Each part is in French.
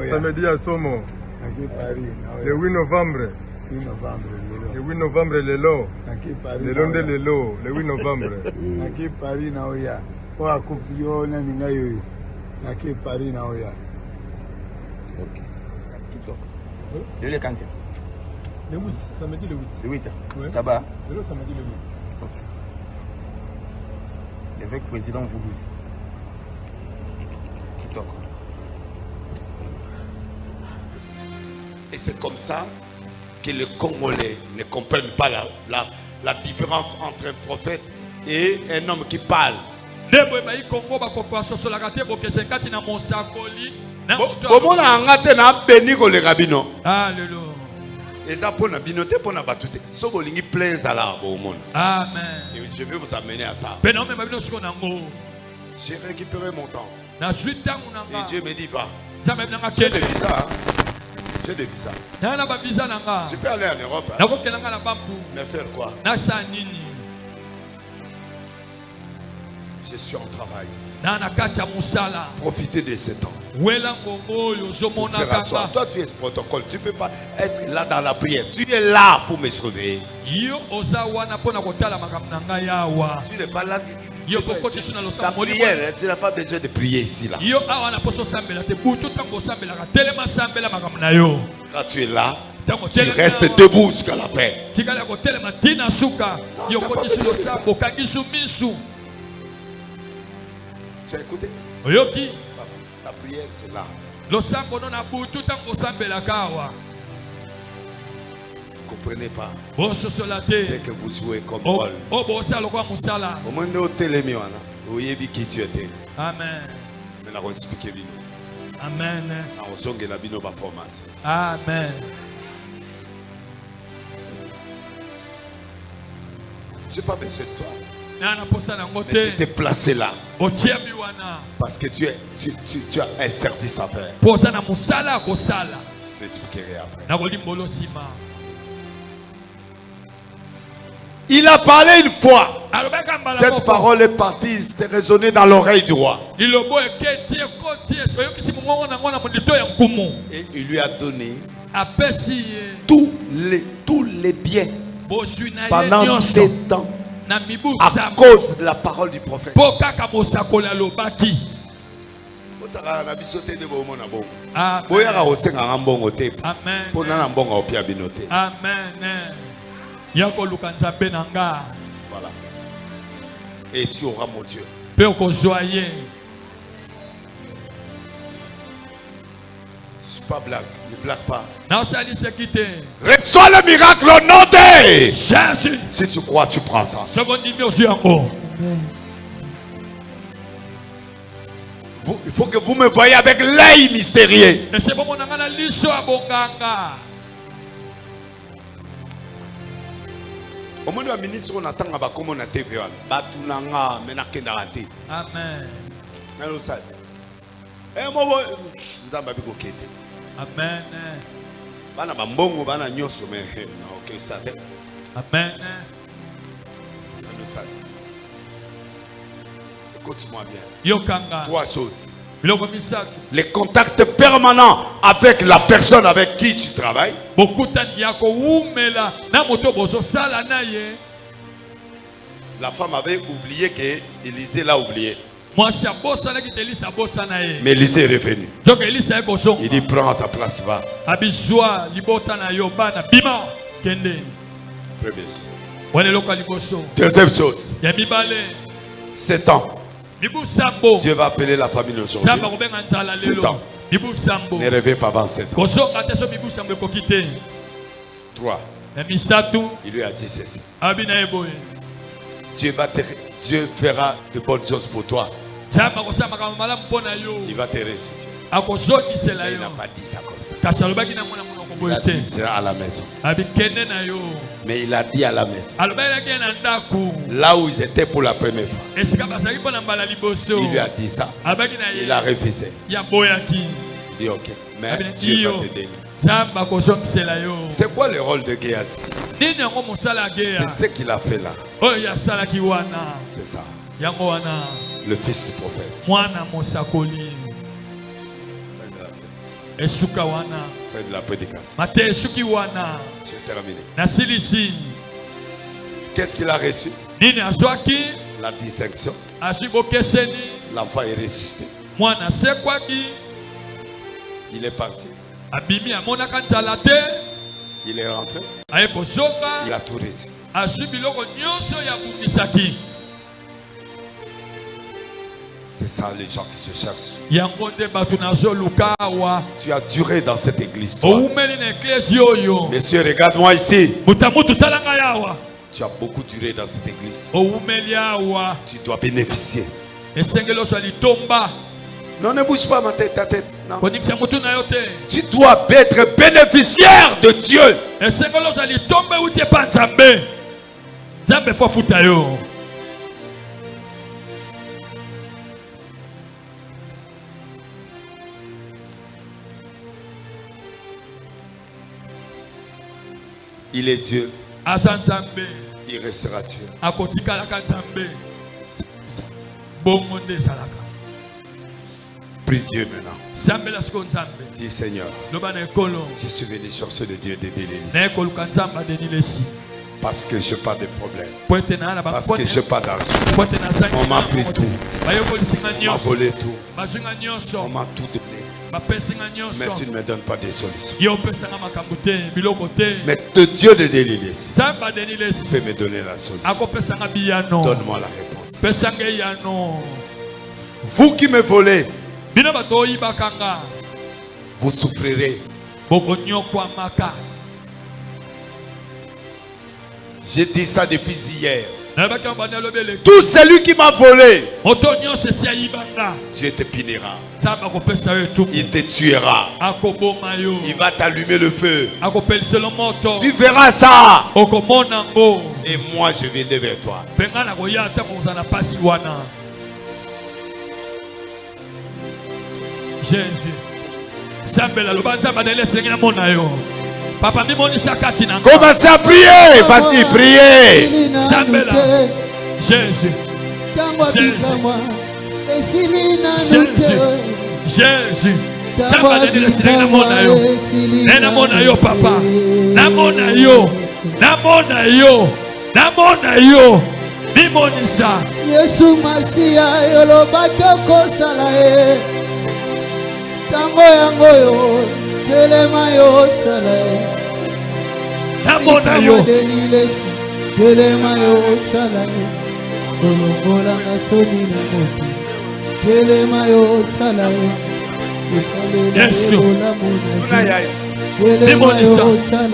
Samedi à Somo. Le 8 novembre. Le 8 novembre, le lot. Le long de l'élo. Le 8 novembre. Naki Paris na oya. Kwa kupio na ningayo. Naki Paris na oya. Ok. Le le quand? Le 8, samedi le 8. Le 8. Ouais. Ça va? Le samedi le 8. Ok. L'évêque président Voulouz. Qui t'offre? Et c'est comme ça que les Congolais ne comprennent pas la différence entre un prophète et un homme qui parle. Alléluia. Amen. Et je vais vous amener à ça. J'ai récupéré mon temps. Et Dieu me dit, va. J'ai des visas. Hein. J'ai des visas. Je peux aller en Europe. Hein. Mais faire quoi? Je suis en travail. Profitez de ce temps. Pour faire asseoir. Toi, tu es ce protocole. Tu ne peux pas être là dans la prière. Tu es là pour me surveiller. Tu n'es pas là. Ta prière, tu n'as pas besoin de prier ici. Là. Quand tu es là, tu restes debout jusqu'à la fin. Tu as écouté? Ta prière, c'est là. Vous ne comprenez pas. C'est que vous jouez comme rôle. Au monde où tu es, vous savez qui tu étais. Amen. Mais on explique. Amen. Amen. Je n'ai pas besoin de toi. Mais je t'ai placé là. Parce que tu as un service à faire. Je t'expliquerai après. Il a parlé une fois. Cette parole est partie, c'est résonné dans l'oreille du roi. Et il lui a donné tous les biens pendant 7 ans. À cause de la parole du prophète. Voilà. Et tu auras mon Dieu. Pas blague, ne blague pas. Reçois le miracle au nom de Jésus. Si tu crois, tu prends ça. Il faut que vous me voyez avec l'œil mystérieux. Au moins, le ministre, on attend à comment on a TV. Batunanga, menakendaraté. Amen. Amen. Bana bambongo bana nyoso mais OK ça. Amen. Écoute-moi bien. Yokanga. 3 choses. Les contacts permanents avec la personne avec qui tu travailles. La femme avait oublié que Élisée l'a oublié. Mais Élisée est revenu. Il dit prends ta place, va. Première chose. Deuxième chose. 7 ans. Dieu va appeler la famille aujourd'hui. 7 ans. Ne rêvez pas avant 7 ans. 3. Il lui a dit ceci. Dieu fera de bonnes choses pour toi. Il va te restituer. Mais il n'a pas dit ça comme ça. Il a dit qu'il sera à la maison. Mais il a dit à la maison. Là où ils étaient pour la première fois. Il lui a dit ça. Il a refusé. Il dit ok. Mais Dieu va te délivrer. C'est quoi le rôle de Géasi? C'est ce qu'il a fait là. C'est ça. Le fils du prophète. Fait de la prédication. J'ai terminé. Qu'est-ce qu'il a reçu? La distinction. L'enfant est ressuscité. Il est parti. Il est rentré. Il a tout reçu. C'est ça les gens que je cherche. Tu as duré dans cette église, toi. Monsieur, regarde-moi ici. Tu as beaucoup duré dans cette église. Tu dois bénéficier. Non, ne bouge pas ta tête. Non. Tu dois être bénéficiaire de Dieu. Il est Dieu. Il restera Dieu. Prie Dieu maintenant. Dis Seigneur, je suis venu chercher le Dieu des délices. Parce que je n'ai pas de problème. Parce que je n'ai pas d'argent. On m'a pris tout. On m'a volé tout. On m'a tout donné. Mais tu ne me donnes pas de solution. Mais le Dieu de délices peut me donner la solution. Donne-moi la réponse. Vous qui me volez, vous souffrirez. J'ai dit ça depuis hier. Tout celui qui m'a volé, Dieu te punira. Il te tuera. Il va t'allumer le feu. Tu verras ça. Et moi je viendrai vers toi. Jésus. Commencez à prier parce qu'il priait. Jésus. Jésus. Yesu Masia yolobaka kosala e tango yango yo telema yo sala e namona yo telema yo sala e kolongola na soni na moto telema yo sala e Yesu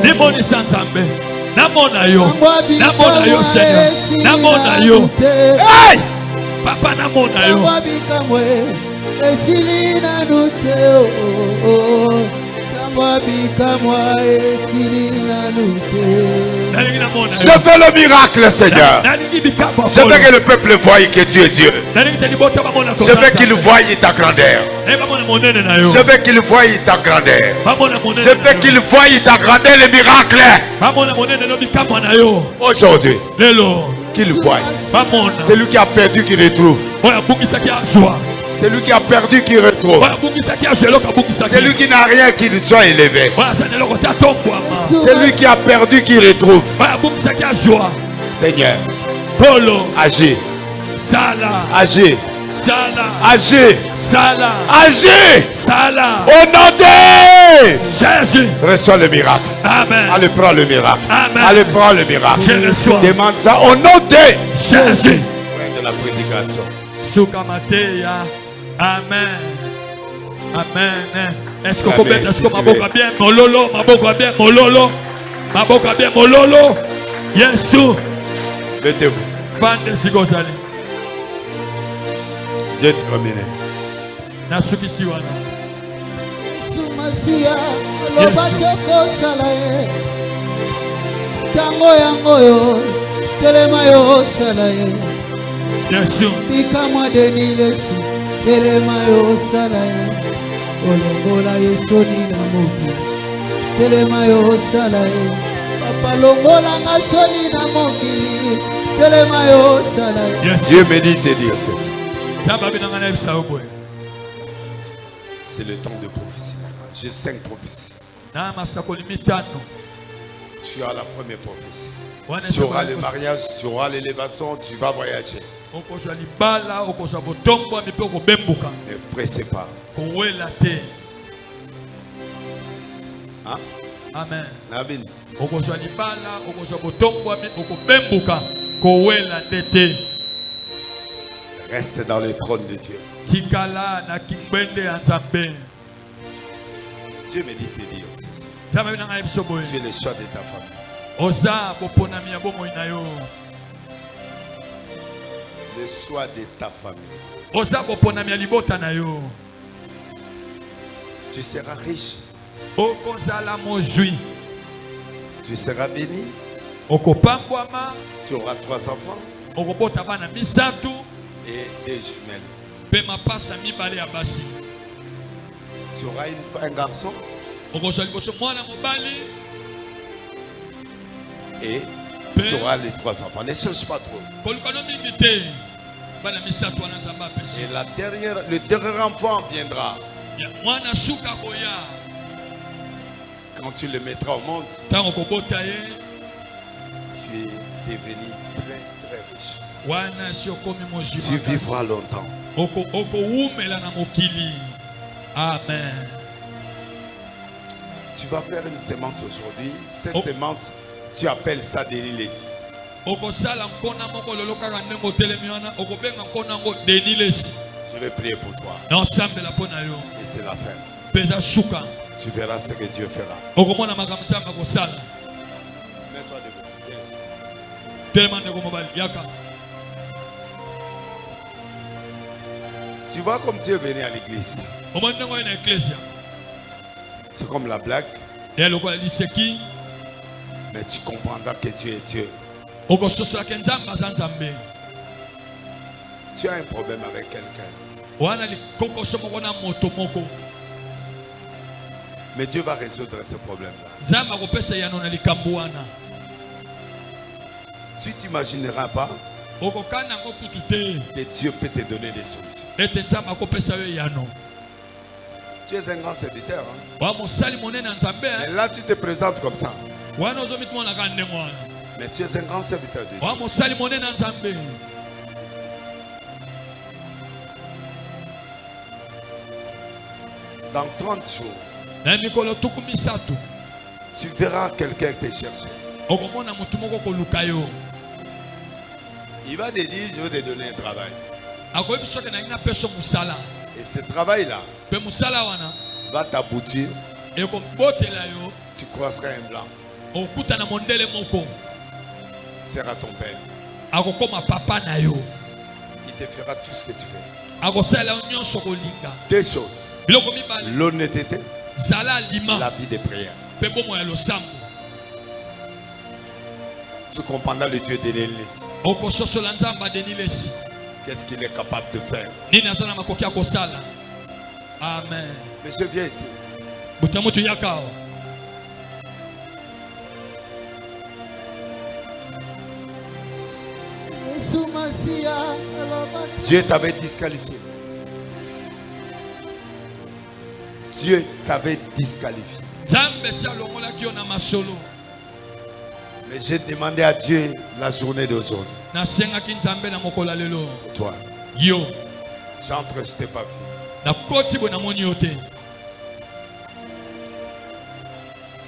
Nimonisa Nzambe namona yo Seigneur namona yo hey! Papa namona yo Je fais le miracle, Seigneur. Je veux que le peuple voie que tu es Dieu. Je veux qu'il voie ta grandeur. Je veux qu'il voie ta grandeur. Je veux qu'il voie ta grandeur, le miracle. Aujourd'hui, qu'il voie. C'est lui qui a perdu qui retrouve. C'est lui qui a perdu qui retrouve. C'est lui qui n'a rien qui soit élevé. C'est lui qui a perdu qui retrouve. Seigneur, agis. Agis. Agis. Agis. Au nom de Jésus. Reçois le miracle. Amen. Allez, prends le miracle. Amen. Allez, prends le miracle. Je reçois. Demande ça au nom de Jésus. De la prédication. Suka Mateya. Amen. Amen. Est-ce que vous pouvez, est-ce que Maboka bien mololo, Maboka bien mololo, Maboka bien mololo. Yes, tout. Mettez-vous. Bande Sigozali. J'ai terminé. Nasuki Siwana. Sumasia, lobake kosala ye. Tango yango yo, telema yo sala ye. Yesu. Bikamwa denilesi, telema yo sala ye. Olongola yesoni na moki, telema yo sala ye. Papa longola nga soni na moki, telema yo sala ye. Dieu me dit te dire ceci. C'est le temps de prophétie. J'ai 5 prophéties. Tu as la première prophétie. Tu auras le mariage, tu auras l'élévation, tu vas voyager. Ne pressez pas. Hein? Amen. Nabin. Reste dans le trône de Dieu. Dieu me dit te dire ceci. Tu es le choix de ta famille. Le choix de ta famille. Tu seras riche. Tu seras béni. Tu auras 3 enfants et 2 jumelles. Tu auras un garçon et tu auras les 3 enfants. Ne cherche pas trop. Et le dernier enfant viendra. Quand tu le mettras au monde, tu es devenu très très riche. Tu vivras longtemps. Amen. Tu vas faire une sémence aujourd'hui. Cette sémence, tu appelles ça des lilés. Je vais prier pour toi. Et c'est la fin. Tu verras ce que Dieu fera. Mets-toi debout. Tu vois comme Dieu est venu à l'église. C'est comme la blague. Mais tu comprendras que Dieu est Dieu. Tu as un problème avec quelqu'un. Mais Dieu va résoudre ce problème-là. Tu ne t'imagineras pas que Dieu peut te donner des solutions. Tu es un grand serviteur. Hein? Et là, tu te présentes comme ça. Mais tu es un grand serviteur de Dieu. Dans 30 jours, tu verras quelqu'un te chercher. Il va te dire, je vais te donner un travail. Et ce travail-là va t'aboutir. Tu croiseras un blanc. Sera ton père. Il te fera tout ce que tu veux. 2 choses. L'honnêteté, la vie de prière. Tu comprendras le Dieu de l'Église. Qu'est-ce qu'il est capable de faire? Amen. Monsieur, viens ici. Dieu t'avait disqualifié. Dieu t'avait disqualifié. Mais j'ai demandé à Dieu la journée d'aujourd'hui. Toi, j'entre, je t'ai pas vu.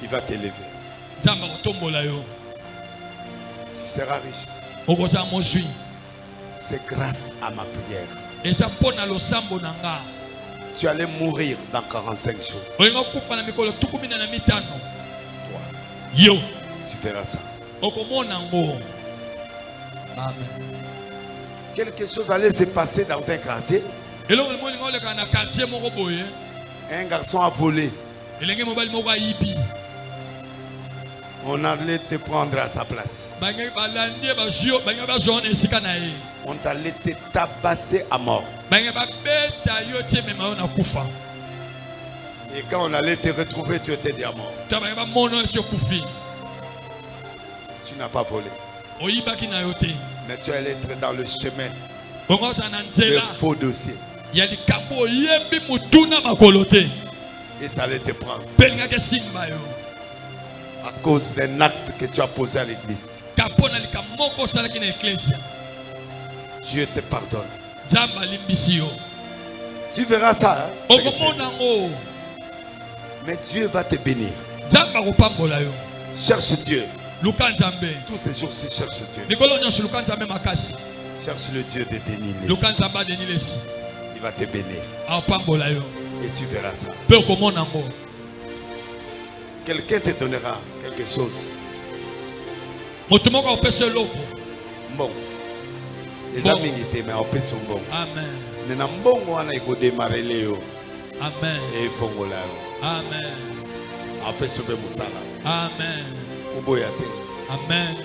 Il va t'élever. Tu seras riche. C'est grâce à ma prière. Tu allais mourir dans 45 jours. Toi, tu feras ça. Amen. Quelque chose allait se passer dans un quartier. Un garçon a volé. On allait te prendre à sa place. On allait te tabasser à mort. Et quand on allait te retrouver, tu étais déjà mort. Tu n'as pas volé. Mais tu allais être dans le chemin de faux dossiers. Et ça allait te prendre à cause d'un acte que tu as posé à l'église. Dieu te pardonne. Tu verras ça. Hein, mais Dieu va te bénir. Cherche Dieu. Tous ces jours-ci, cherche Dieu. Cherche le Dieu de Denilesi. Il va te bénir. Et tu verras ça. Quelqu'un te donnera quelque chose. Bon. Les amis étaient, mais on peut son bon. Amen. Mais dans bon, on a démarré Léo. Amen. Et Fongola. Amen. On peut sauver Moussala. Amen. Amen.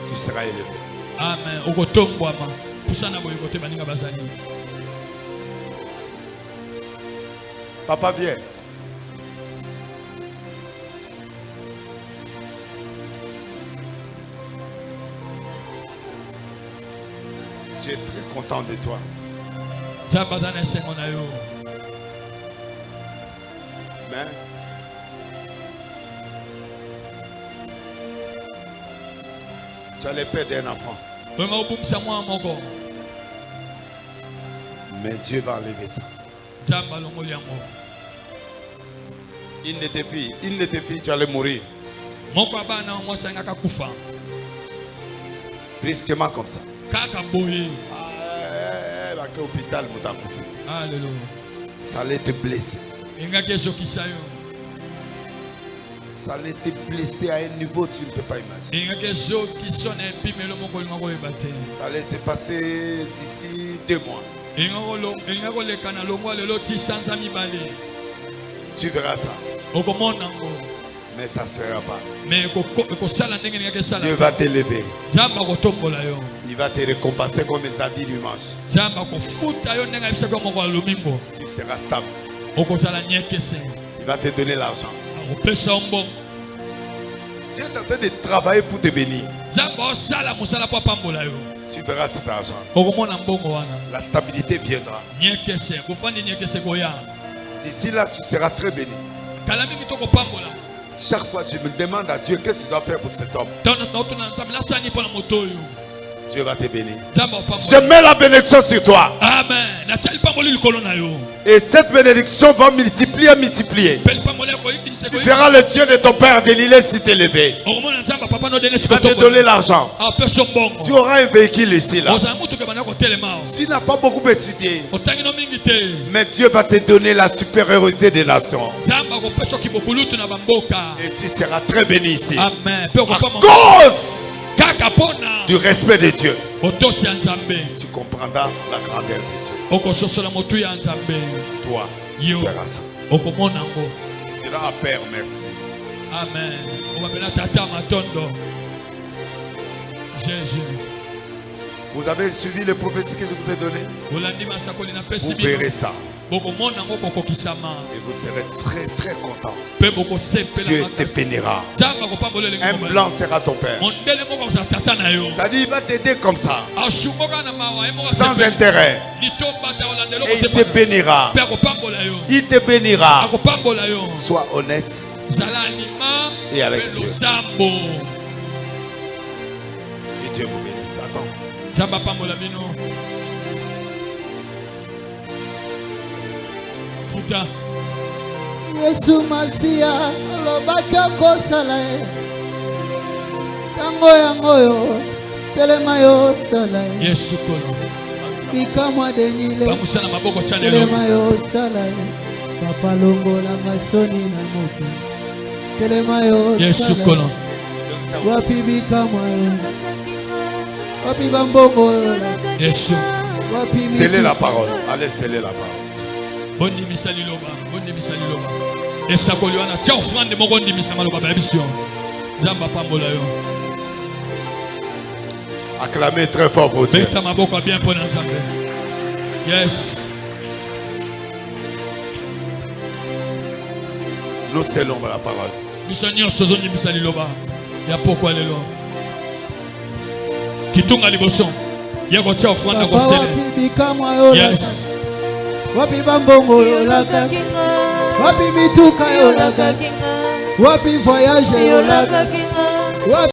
Tu seras élevé. Amen. Papa, viens. Je suis très content de toi. Mais tu allais perdre un enfant. Mais Dieu va enlever ça. Il ne te fit, tu allais mourir. Brusquement comme ça. Hôpital, ça allait te blesser. Ça allait te blesser à un niveau que tu ne peux pas imaginer. Ça allait se passer d'ici 2 mois. Tu verras ça. Mais ça ne sera pas. Dieu va t'élever. Il va te récompenser comme il t'a dit dimanche. Tu seras stable. Il va te donner l'argent. Tu es en train de travailler pour te bénir. Tu verras cet argent. La stabilité viendra. D'ici là, tu seras très béni. Chaque fois, je me demande à Dieu qu'est-ce que je dois faire pour cet homme. Dieu va te bénir. Je mets la bénédiction sur toi. Amen. Et cette bénédiction va multiplier. Tu verras le Dieu de ton père Denilesi t'élever. Il va te donner l'argent. Tu auras un véhicule ici là. Tu n'as pas beaucoup étudié. Mais Dieu va te donner la supériorité des nations. Et tu seras très béni ici. Amen. À cause du respect de Dieu, tu comprendras la grandeur de Dieu. Toi, tu feras ça. Tu diras à Père merci. Amen. Jésus. Vous avez suivi les prophéties que je vous ai données. Vous verrez ça. Et vous serez très très content. Dieu te bénira. Un blanc sera ton père. Ça dit il va t'aider comme ça. Sans intérêt. Et il te bénira. Il te bénira. Sois honnête. Et avec Dieu. Et Dieu vous bénisse. Attends. Yesu Masia alobaka kosala ye tango yango yo telema yo sala Yesu kolo bikamwa denile bamusana maboko chanelo telema yo sala papa longola masoni na moto telema yo Yesu kolo wapi bikamwa yo wapi bambongo Yesu wapi scellez la parole, allez sceller la parole. Bondi misali loba esakoli wana tia offrande moko ndimisa maloba ba biso Nzamba pambola yo. Acclamez très fort pour Dieu. Beta maboko bien pour Nzambe. Yes. Nous scellons la parole. Misonyo sozoni misali loba. Ya pourquoi lelo. Kitunga liboso. Yako tia offrande ko sele. Yes. Wapi bambongo yolaka, wapi mituka yolaka, wapi voyage yolaka, wapi